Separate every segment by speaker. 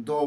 Speaker 1: 2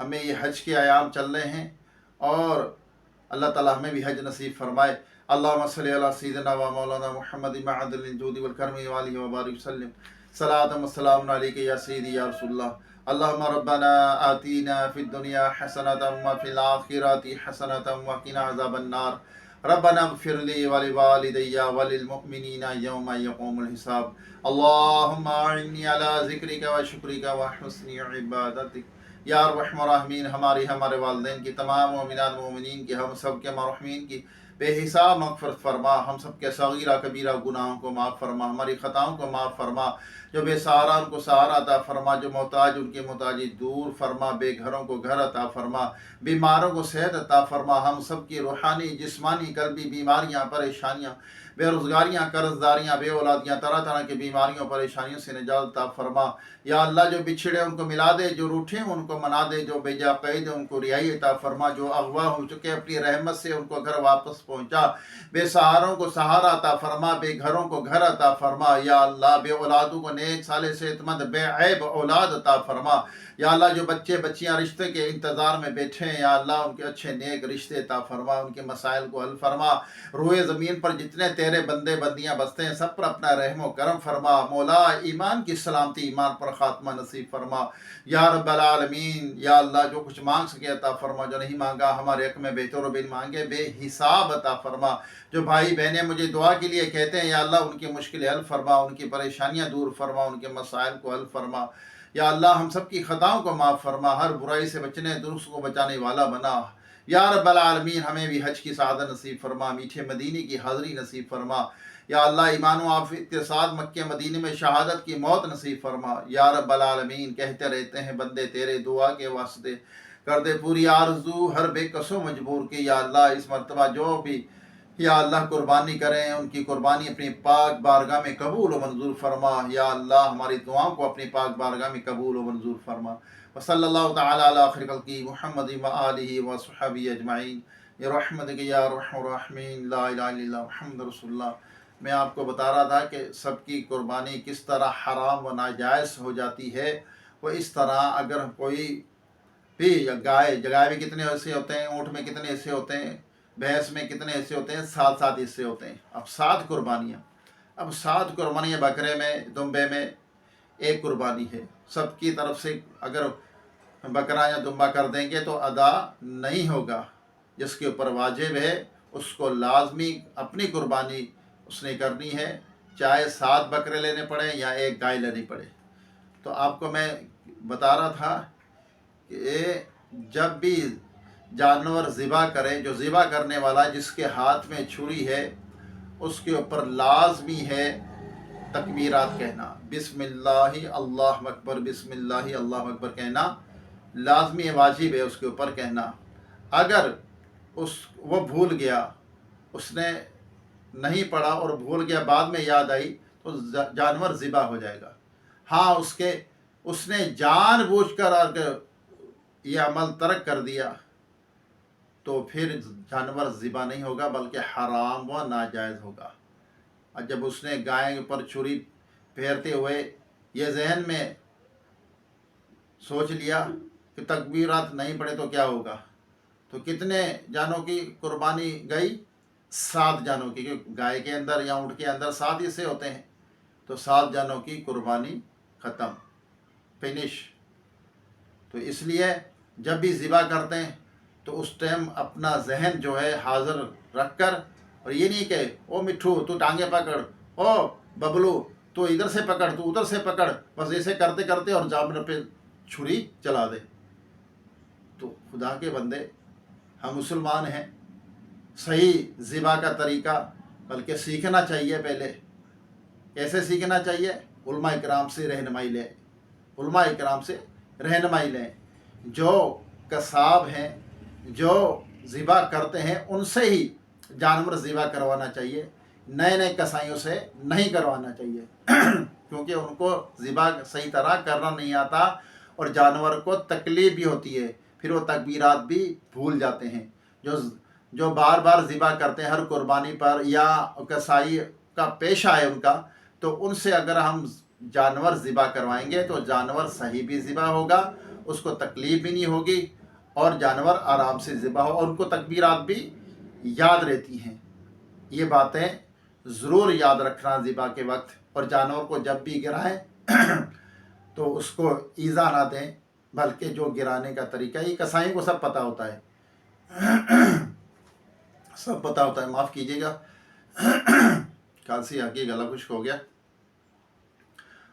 Speaker 1: ہمیں یہ حج کے ایام چل رہے ہیں اور اللہ تعالیٰ ہمیں بھی حج نصیب فرمائے۔ اللہم صلی علی سیدنا و مولانا محمد معدن الجود والکرم وآلہ وبارک وسلم صلاۃ و سلام علیک یا سیدی یا رسول اللہ۔ اللہم ربنا آتینا فی الدنیا حسنۃ وفی الآخرۃ حسنۃ وقنا عذاب النار۔ ربنا اغفر لی ولوالدی وللمؤمنین یوم یقوم الحساب۔ اللہم اعنی علی ذکرک و شکرک و حسن عبادتک۔ یا ارحم الراحمین، ہمارے والدین کی، تمام مومنات مومنین کی، ہم سب کے مرحومین کی بے حساب مغفرت فرما، ہم سب کے صغیرہ کبیرہ گناہوں کو معاف فرما، ہماری خطاؤں کو معاف فرما، جو بے سہارا ان کو سہارا عطا فرما، جو محتاج ان کی محتاجی دور فرما، بے گھروں کو گھر عطا فرما، بیماروں کو صحت عطا فرما، ہم سب کی روحانی جسمانی قلبی بیماریاں پریشانیاں بے روزگاریاں قرض داریاں بے اولادیاں طرح طرح کی بیماریوں پریشانیوں سے نجات عطا فرما۔ یا اللہ جو بچھڑے ان کو ملا دے، جو روٹھے ان کو منا دے، جو بے جا قید ان کو رہائی عطا فرما، جو اغوا ہو چکے اپنی رحمت سے ان کو گھر واپس پہنچا، بے سہاروں کو سہارا عطا فرما، بے گھروں کو گھر عطا فرما۔ یا اللہ بے اولادوں کو نیک صالح صحت مند بے عیب اولاد عطا فرما۔ یا اللہ جو بچے بچیاں رشتے کے انتظار میں بیٹھے ہیں، یا اللہ ان کے اچھے نیک رشتے عطا فرما، ان کے مسائل کو حل فرما۔ روئے زمین پر جتنے تیرے بندے بندیاں بستے ہیں سب پر اپنا رحم و کرم فرما۔ مولا ایمان کی سلامتی، ایمان پر خاتمہ نصیب فرما یا رب العالمین۔ یا اللہ جو کچھ مانگ سکے عطا فرما، جو نہیں مانگا ہمارے حق میں بہتر و بن مانگے بے حساب عطا فرما۔ جو بھائی بہنیں مجھے دعا کے لیے کہتے ہیں، یا اللہ ان کی مشکلیں حل فرما، ان کی پریشانیاں دور فرما، ان کے مسائل کو حل فرما۔ یا اللہ ہم سب کی خطاؤں کو معاف فرما، ہر برائی سے بچنے درست کو بچانے والا بنا۔ یا رب العالمین ہمیں بھی حج کی سعادت نصیب فرما، میٹھے مدینے کی حاضری نصیب فرما۔ یا اللہ ایمان و عافیت کے ساتھ مکہ مدینے میں شہادت کی موت نصیب فرما۔ یا رب العالمین کہتے رہتے ہیں بندے تیرے، دعا کے واسطے کر دے پوری آرزو ہر بے کس و مجبور کی۔ یا اللہ اس مرتبہ جو بھی یا اللہ قربانی کریں، ان کی قربانی اپنی پاک بارگاہ میں قبول و منظور فرما۔ یا اللہ ہماری دعاؤں کو اپنی پاک بارگاہ میں قبول و منظور فرما۔ وصلی اللہ تعالی علی خیر خلقہ محمد و آلہ و صحبہ اجمعین برحمتک یا ارحم الراحمین۔ لا الہ الا اللہ محمد رسول اللہ۔ میں آپ کو بتا رہا تھا کہ سب کی قربانی کس طرح حرام و ناجائز ہو جاتی ہے، وہ اس طرح اگر کوئی بھی گائے بھی کتنے حصے ہوتے ہیں، اونٹ میں کتنے حصے ہوتے ہیں، بھینس میں کتنے حصے ہوتے ہیں، 7 حصے ہوتے ہیں۔ اب 7 قربانیاں بکرے میں دمبے میں 1 قربانی ہے۔ سب کی طرف سے اگر بکرا یا دمبا کر دیں گے تو ادا نہیں ہوگا۔ جس کے اوپر واجب ہے اس کو لازمی اپنی قربانی اس نے کرنی ہے، چاہے 7 بکرے لینے پڑے یا 1 گائے لینی پڑے۔ تو آپ کو میں بتا رہا تھا کہ جب بھی جانور ذبح کرے، جو ذبح کرنے والا جس کے ہاتھ میں چھری ہے اس کے اوپر لازمی ہے تکبیرات کہنا، بسم اللہ اللہ اکبر، بسم اللہ اللہ اکبر کہنا لازمی واجب ہے اس کے اوپر کہنا۔ اگر وہ بھول گیا، اس نے نہیں پڑھا اور بھول گیا، بعد میں یاد آئی تو جانور ذبح ہو جائے گا۔ ہاں اس نے جان بوجھ کر اگر یہ عمل ترک کر دیا تو پھر جانور ذبح نہیں ہوگا بلکہ حرام و ناجائز ہوگا۔ اور جب اس نے گائے پر چھری پھیرتے ہوئے یہ ذہن میں سوچ لیا کہ تکبیرات نہیں پڑے تو کیا ہوگا، تو کتنے جانوں کی قربانی گئی؟ 7 جانوں کی، کیونکہ گائے کے اندر یا اونٹ کے اندر 7 حصے ہوتے ہیں، تو 7 جانوں کی قربانی ختم، فنش۔ تو اس لیے جب بھی ذبح کرتے ہیں تو اس ٹائم اپنا ذہن جو ہے حاضر رکھ کر، اور یہ نہیں کہ او مٹھو تو ٹانگیں پکڑ، او ببلو تو ادھر سے پکڑ، تو ادھر سے پکڑ، بس ایسے کرتے کرتے اور جانور پہ چھری چلا دے۔ تو خدا کے بندے ہم مسلمان ہیں، صحیح ذبح کا طریقہ بلکہ سیکھنا چاہیے۔ پہلے کیسے سیکھنا چاہیے؟ علماء اکرام سے رہنمائی لیں، جو قصاب ہیں، جو ذبح کرتے ہیں ان سے ہی جانور ذبح کروانا چاہیے، نئے کسائیوں سے نہیں کروانا چاہیے کیونکہ ان کو ذبح صحیح طرح کرنا نہیں آتا اور جانور کو تکلیف بھی ہوتی ہے، پھر وہ تکبیرات بھی بھول جاتے ہیں۔ جو بار بار ذبح کرتے ہیں ہر قربانی پر، یا کسائی کا پیشہ ہے ان کا، تو ان سے اگر ہم جانور ذبح کروائیں گے تو جانور صحیح بھی ذبح ہوگا اس کو تکلیف بھی نہیں ہوگی اور جانور آرام سے ذبح ہو، اور ان کو تکبیرات بھی یاد رہتی ہیں۔ یہ باتیں ضرور یاد رکھنا ذبح کے وقت، اور جانور کو جب بھی گرائیں تو اس کو ایذا نہ دیں، بلکہ جو گرانے کا طریقہ، یہ کسائیوں کو سب پتہ ہوتا ہے، سب پتہ ہوتا ہے، معاف کیجیے گا کھانسی آ گئی، گلا خشک ہو گیا۔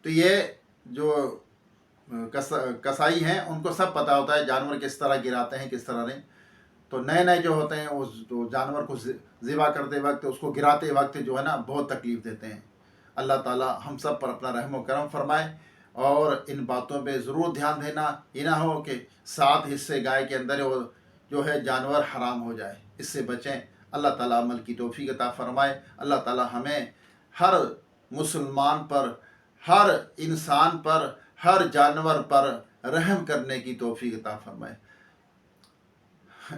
Speaker 1: تو یہ جو کسائی ہیں ان کو سب پتہ ہوتا ہے جانور کس طرح گراتے ہیں، کس طرح نہیں۔ تو نئے جو ہوتے ہیں اس جانور کو ذبح کرتے وقت، اس کو گراتے وقت جو ہے نا بہت تکلیف دیتے ہیں۔ اللہ تعالیٰ ہم سب پر اپنا رحم و کرم فرمائے، اور ان باتوں پہ ضرور دھیان دینا، یہ نہ ہو کہ 7 حصے گائے کے اندر جو ہے جانور حرام ہو جائے، اس سے بچیں۔ اللہ تعالیٰ عمل کی توفیق عطا فرمائے۔ اللہ تعالیٰ ہمیں ہر مسلمان پر، ہر انسان پر، ہر جانور پر رحم کرنے کی توفیق عطا فرمائے۔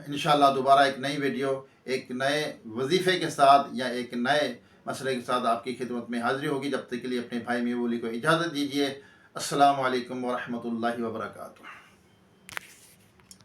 Speaker 1: انشاءاللہ دوبارہ ایک نئی ویڈیو، ایک نئے وظیفے کے ساتھ یا ایک نئے مسئلے کے ساتھ آپ کی خدمت میں حاضری ہوگی۔ جب تک کے لیے اپنے بھائی میولی کو اجازت دیجیے۔ السلام علیکم ورحمۃ اللہ وبرکاتہ۔